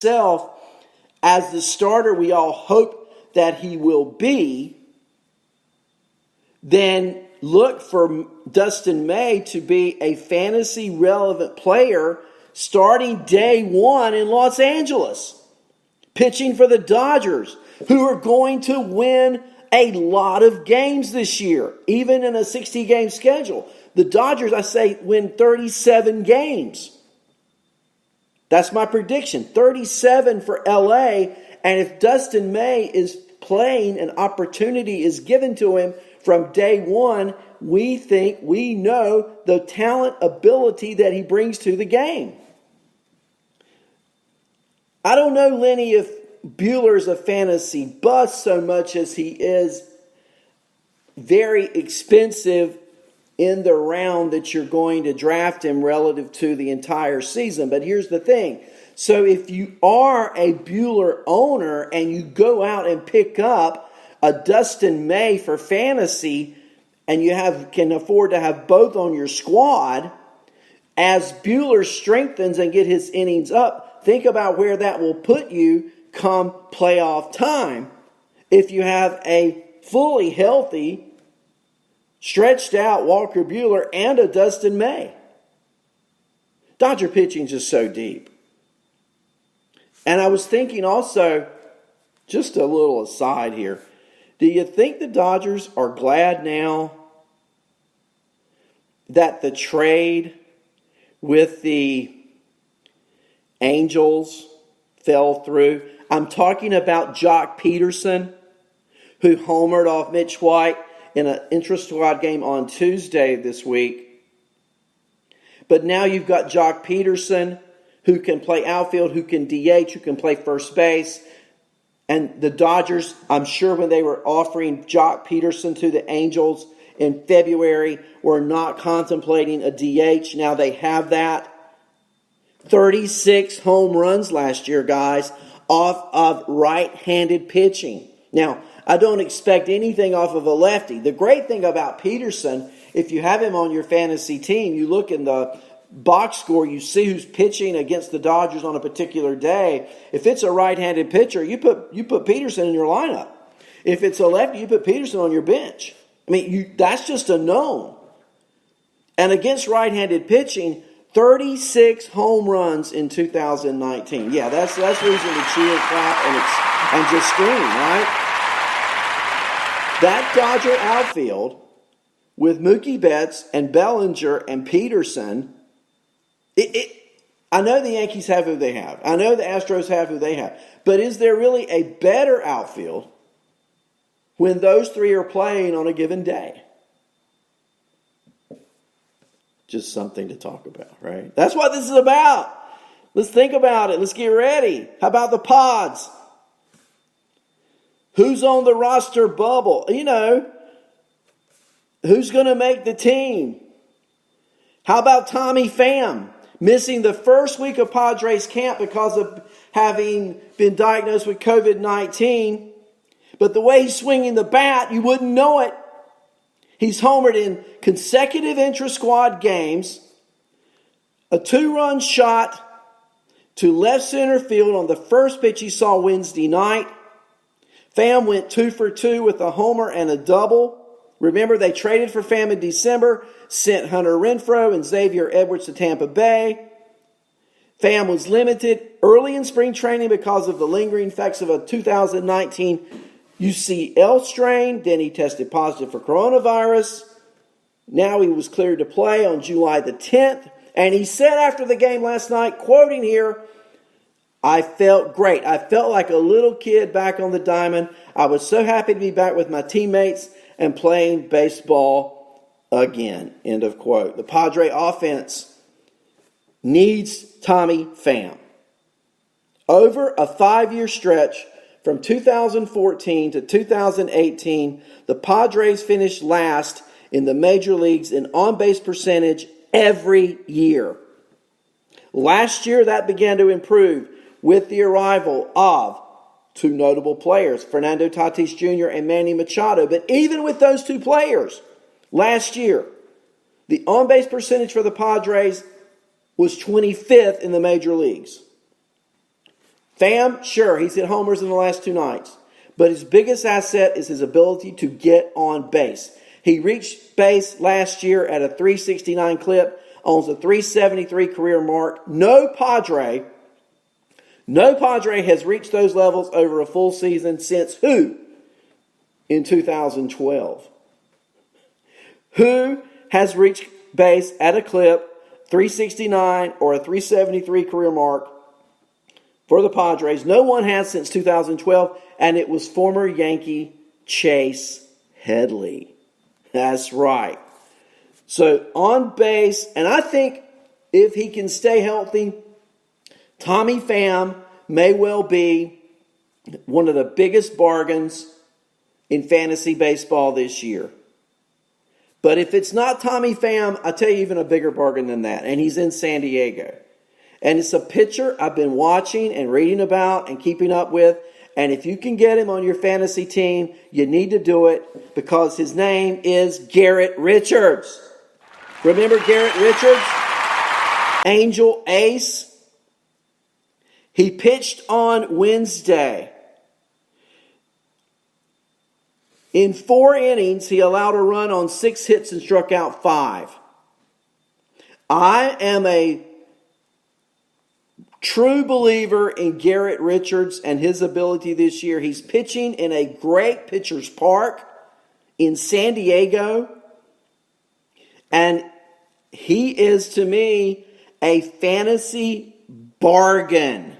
himself as the starter we all hope that he will be, then look for Dustin May to be a fantasy relevant player starting day one in Los Angeles, pitching for the Dodgers, who are going to win a lot of games this year, even in a 60-game schedule. The Dodgers, I say, win 37 games. That's my prediction, 37 for LA. And if Dustin May is playing, an opportunity is given to him from day one, we know the talent, ability that he brings to the game. I don't know, Lenny, if Buehler's a fantasy bust so much as he is very expensive in the round that you're going to draft him relative to the entire season. But here's the thing. So if you are a Buehler owner and you go out and pick up a Dustin May for fantasy and you can afford to have both on your squad, as Buehler strengthens and get his innings up, think about where that will put you come playoff time. If you have a fully healthy, stretched out Walker Buehler and a Dustin May. Dodger pitching is just so deep. And I was thinking also, just a little aside here, do you think the Dodgers are glad now that the trade with the Angels fell through? I'm talking about Jock Peterson, who homered off Mitch White in an intra-squad game on Tuesday this week. But now you've got Jock Peterson, who can play outfield, who can DH, who can play first base. And the Dodgers, I'm sure when they were offering Jock Peterson to the Angels in February, were not contemplating a DH. Now they have that. 36 home runs last year, guys, off of right-handed pitching. Now, I don't expect anything off of a lefty. The great thing about Peterson, if you have him on your fantasy team, you look in the box score, you see who's pitching against the Dodgers on a particular day. If it's a right-handed pitcher, you put Peterson in your lineup. If it's a lefty, you put Peterson on your bench. I mean, that's just a known. And against right-handed pitching, 36 home runs in 2019. Yeah, that's reason to cheer, clap, and just scream, right? That Dodger outfield with Mookie Betts and Bellinger and Peterson, I know the Yankees have who they have. I know the Astros have who they have. But is there really a better outfield when those three are playing on a given day? Just something to talk about, right? That's what this is about. Let's think about it. Let's get ready. How about the pods? Who's on the roster bubble? You know, who's going to make the team? How about Tommy Pham missing the first week of Padres camp because of having been diagnosed with COVID-19? But the way he's swinging the bat, you wouldn't know it. He's homered in consecutive intra-squad games, a 2-run shot to left center field on the first pitch he saw Wednesday night. Pham went 2 for 2 with a homer and a double. Remember, they traded for Pham in December, sent Hunter Renfroe and Xavier Edwards to Tampa Bay. Pham was limited early in spring training because of the lingering effects of a 2019 UCL strain. Then he tested positive for coronavirus. Now he was cleared to play on July the 10th. And he said after the game last night, quoting here, "I felt great. I felt like a little kid back on the diamond. I was so happy to be back with my teammates and playing baseball again." End of quote. The Padre offense needs Tommy Pham. Over a 5-year stretch from 2014 to 2018, the Padres finished last in the major leagues in on-base percentage every year. Last year, that began to improve with the arrival of two notable players, Fernando Tatis Jr. and Manny Machado. But even with those two players, last year, the on-base percentage for the Padres was 25th in the major leagues. Pham, sure, he's hit homers in the last 2 nights. But his biggest asset is his ability to get on base. He reached base last year at a .369 clip, owns a .373 career mark. No Padre has reached those levels over a full season since who? In 2012. Who has reached base at a clip, .369 or a .373 career mark for the Padres? No one has since 2012, and it was former Yankee Chase Headley. That's right. So on base, and I think if he can stay healthy, Tommy Pham may well be one of the biggest bargains in fantasy baseball this year. But if it's not Tommy Pham, I'll tell you even a bigger bargain than that. And he's in San Diego. And it's a pitcher I've been watching and reading about and keeping up with. And if you can get him on your fantasy team, you need to do it because his name is Garrett Richards. Remember Garrett Richards? Angel Ace. He pitched on Wednesday. In 4 innings, he allowed a run on 6 hits and struck out 5. I am a true believer in Garrett Richards and his ability this year. He's pitching in a great pitcher's park in San Diego. And he is, to me, a fantasy bargain.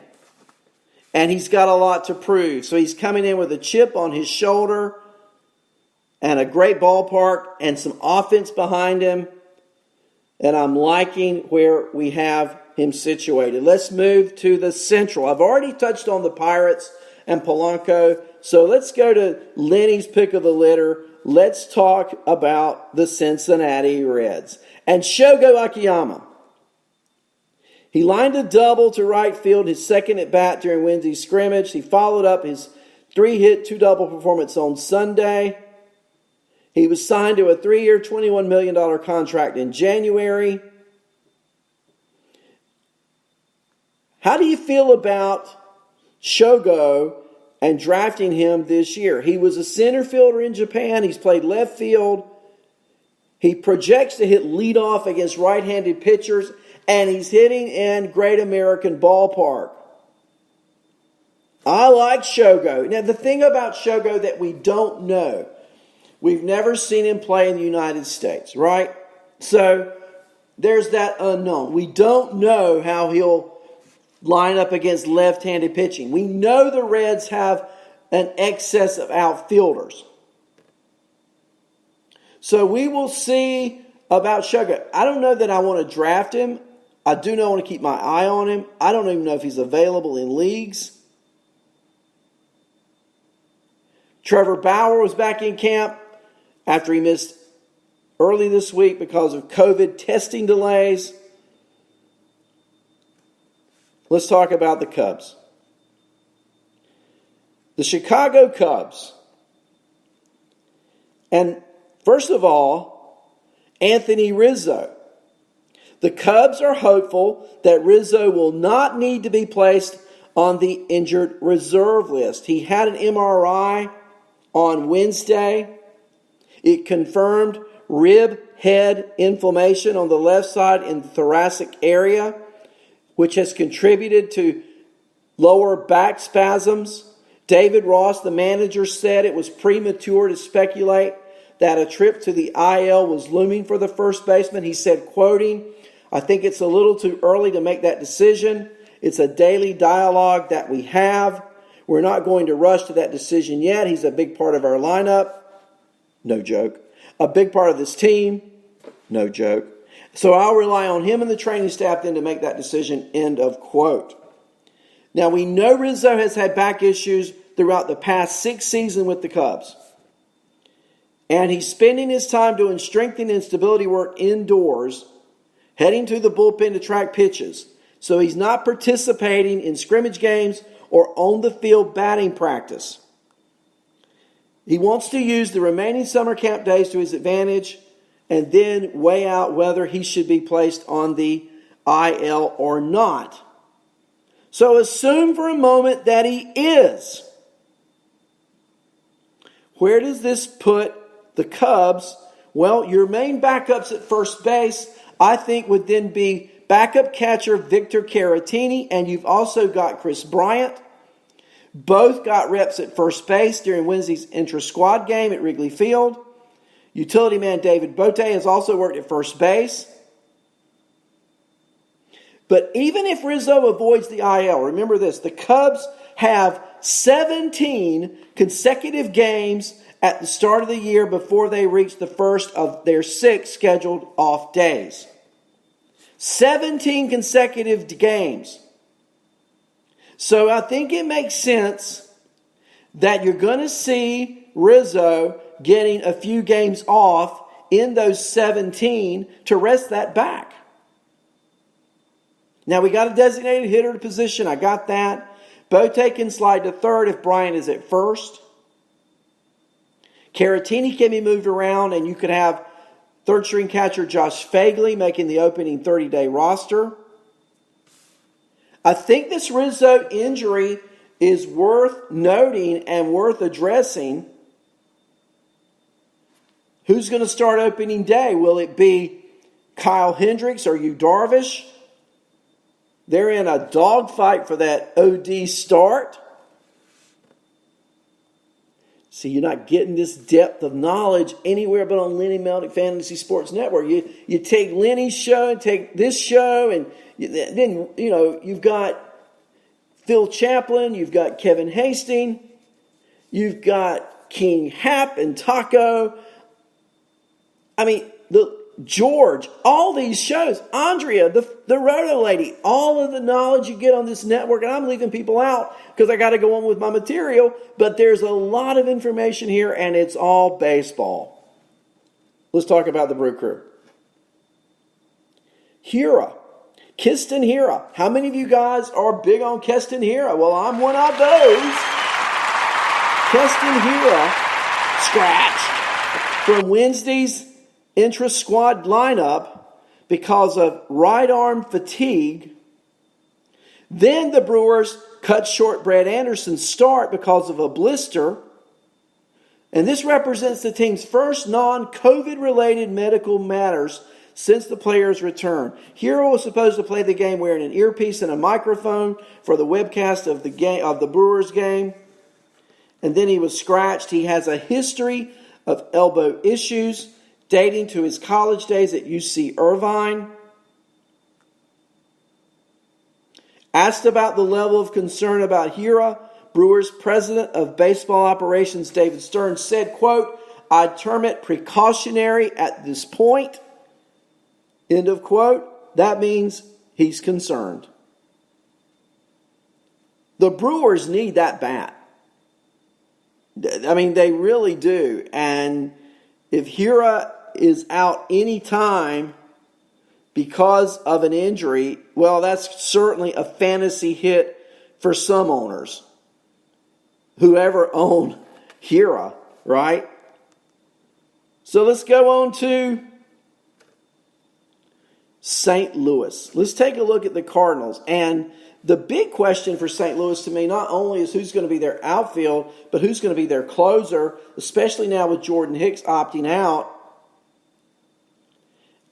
And he's got a lot to prove. So he's coming in with a chip on his shoulder and a great ballpark and some offense behind him. And I'm liking where we have him situated. Let's move to the Central. I've already touched on the Pirates and Polanco. So let's go to Lenny's pick of the litter. Let's talk about the Cincinnati Reds. And Shogo Akiyama. He lined a double to right field, his second at bat during Wednesday's scrimmage. He followed up his 3-hit, 2-double performance on Sunday. He was signed to a 3-year, $21 million contract in January. How do you feel about Shogo and drafting him this year? He was a center fielder in Japan. He's played left field. He projects to hit leadoff against right-handed pitchers, and he's hitting in Great American Ballpark. I like Shogo. Now, the thing about Shogo that we don't know, we've never seen him play in the United States, right? So there's that unknown. We don't know how he'll line up against left-handed pitching. We know the Reds have an excess of outfielders. So we will see about Shogo. I don't know that I want to draft him. I do know I want to keep my eye on him. I don't even know if he's available in leagues. Trevor Bauer was back in camp after he missed early this week because of COVID testing delays. Let's talk about the Cubs. The Chicago Cubs. And first of all, Anthony Rizzo. The Cubs are hopeful that Rizzo will not need to be placed on the injured reserve list. He had an MRI on Wednesday. It confirmed rib head inflammation on the left side in the thoracic area, which has contributed to lower back spasms. David Ross, the manager, said it was premature to speculate that a trip to the IL was looming for the first baseman. He said, quoting, "I think it's a little too early to make that decision. It's a daily dialogue that we have. We're not going to rush to that decision yet. He's a big part of our lineup." No joke. A big part of this team. No joke. So I'll rely on him and the training staff then to make that decision, end of quote. Now we know Rizzo has had back issues throughout the past 6 seasons with the Cubs. And he's spending his time doing strengthening and stability work indoors, heading to the bullpen to track pitches. So he's not participating in scrimmage games or on the field batting practice. He wants to use the remaining summer camp days to his advantage and then weigh out whether he should be placed on the IL or not. So assume for a moment that he is. Where does this put the Cubs? Well, your main backups at first base, I think, would then be backup catcher Victor Caratini, and you've also got Chris Bryant. Both got reps at first base during Wednesday's intra-squad game at Wrigley Field. Utility man David Bote has also worked at first base. But even if Rizzo avoids the IL, remember this, the Cubs have 17 consecutive games at the start of the year before they reach the first of their 6 scheduled off days. 17 consecutive games. So I think it makes sense that you're going to see Rizzo getting a few games off in those 17 to rest that back. Now, we got a designated hitter position. I got that. Bote can slide to third if Bryant is at first. Caratini can be moved around, and you could have third-string catcher Josh Phegley making the opening 30-day roster. I think this Rizzo injury is worth noting and worth addressing. Who's going to start opening day? Will it be Kyle Hendricks or Yu Darvish? They're in a dogfight for that OD start. See, you're not getting this depth of knowledge anywhere but on Lenny Melnick Fantasy Sports Network. You take Lenny's show and take this show, and then, you've got Phil Chaplin, you've got Kevin Hastings, you've got King Hap and Taco. I mean, George, all these shows, Andrea, the Roto Lady, all of the knowledge you get on this network, and I'm leaving people out because I got to go on with my material, but there's a lot of information here, and it's all baseball. Let's talk about the Brew Crew. Hiura, Keston Hiura. How many of you guys are big on Keston Hiura? Well, I'm one of those. Keston Hiura scratched from Wednesday's intra-squad lineup because of right arm fatigue. Then the Brewers cut short Brad Anderson's start because of a blister. And this represents the team's first non-COVID related medical matters since the player's return. Hiura was supposed to play the game wearing an earpiece and a microphone for the webcast of the Brewers game. And then he was scratched. He has a history of elbow issues dating to his college days at UC Irvine. Asked about the level of concern about Hiura, Brewers president of baseball operations David Stern said, quote, "I'd term it precautionary at this point," end of quote. That means he's concerned. The Brewers need that bat. I mean, they really do. And if Hiura is out any time because of an injury, well, that's certainly a fantasy hit for some owners. Whoever owned Hiura, right? So let's go on to St. Louis. Let's take a look at the Cardinals. And the big question for St. Louis to me not only is who's going to be their outfield, but who's going to be their closer, especially now with Jordan Hicks opting out.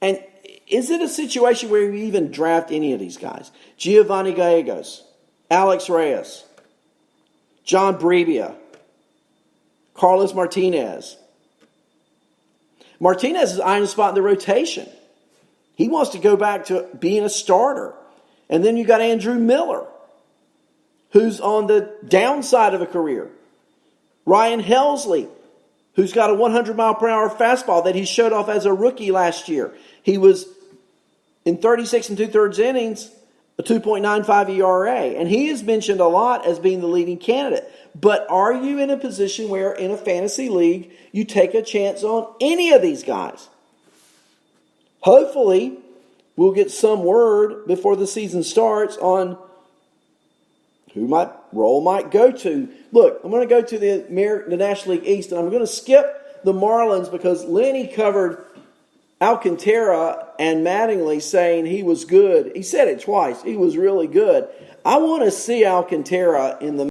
And is it a situation where you even draft any of these guys? Giovanni Gallegos, Alex Reyes, John Brebbia, Carlos Martinez. Martinez is eyeing a spot in the rotation. He wants to go back to being a starter. And then you got Andrew Miller, who's on the downside of a career. Ryan Helsley, who's got a 100-mile-per-hour fastball that he showed off as a rookie last year. He was, in 36 2/3 innings, a 2.95 ERA. And he is mentioned a lot as being the leading candidate. But are you in a position where, in a fantasy league, you take a chance on any of these guys? Hopefully, we'll get some word before the season starts on who my role might go to. Look, I'm going to go to the National League East, and I'm going to skip the Marlins because Lenny covered Alcantara and Mattingly saying he was good. He said it twice. He was really good. I want to see Alcantara in the